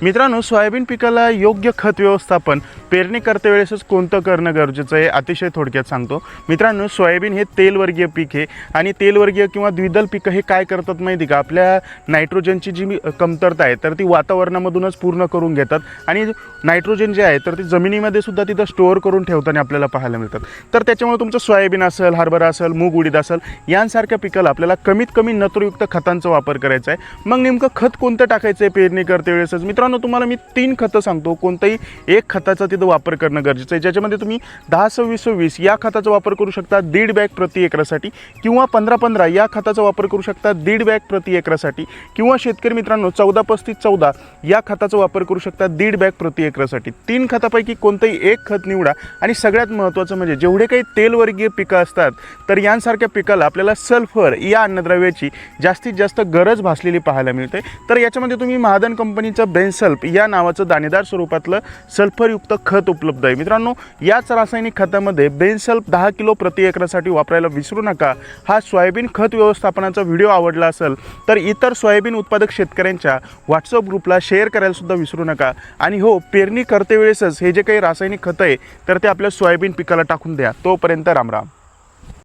मित्रांनो, सोयाबीन पिकाला योग्य खत व्यवस्थापन पेरणी करते वेळेसच कोणतं करणं गरजेचं आहे, अतिशय थोडक्यात सांगतो. मित्रांनो, सोयाबीन हे तेलवर्गीय पीक आहे आणि तेलवर्गीय किंवा द्विदल पिकं हे काय करतात माहिती का, आपल्या नायट्रोजनची जी कमतरता आहे तर ती वातावरणामधूनच पूर्ण करून घेतात आणि नायट्रोजन जे आहे तर ती जमिनीमध्ये सुद्धा तिथं स्टोअर करून ठेवताना आपल्याला पाहायला मिळतात. तर त्याच्यामुळे तुमचं सोयाबीन असेल, हरभरा असेल, मूग उडीद असेल, यांसारख्या पिकाला आपल्याला कमीत कमी नत्रयुक्त खतांचा वापर करायचा आहे. मग नेमकं खत कोणतं टाकायचं आहे पेरणी करते वेळेसच? मित्रांनो, तुम्हाला मी 3 खतं सांगतो. कोणतंही एक खताचा तिथं वापर करणं गरजेचं आहे, ज्याच्यामध्ये तुम्ही 10-26-20 या खताचा वापर करू शकता 1.5 बॅग प्रति एकरासाठी, किंवा 15-15 या खताचा वापर करू शकता 1.5 बॅग प्रति एकरासाठी, किंवा शेतकरी मित्रांनो 14-35-14 या खताचा वापर करू शकता 1.5 बॅग प्रति एकरासाठी. 3 खतापैकी कोणतंही एक खत निवडा. आणि सगळ्यात महत्त्वाचं म्हणजे जेवढे काही तेलवर्गीय पिकं असतात तर यांसारख्या पिकाला आपल्याला सल्फर या अन्नद्रव्याची जास्तीत जास्त गरज भासलेली पाहायला मिळते. तर याच्यामध्ये तुम्ही महादन कंपनीचं बेनसल्फ या नावाचं दाणेदार स्वरूपातलं सल्फरयुक्त खत उपलब्ध आहे. मित्रांनो, याच रासायनिक खतामध्ये बेनसल्फ 10 किलो प्रति एकरासाठी वापरायला विसरू नका. हा सोयाबीन खत व्यवस्थापनाचा व्हिडिओ आवडला असेल तर इतर सोयाबीन उत्पादक शेतकऱ्यांच्या व्हॉट्सअप ग्रुपला शेअर करायला सुद्धा विसरू नका. आणि हो, पेरणी करते वेळेसच हे जे काही रासायनिक खतं आहे तर ते आपल्या सोयाबीन पिकाला टाकून द्या. तोपर्यंत रामराम.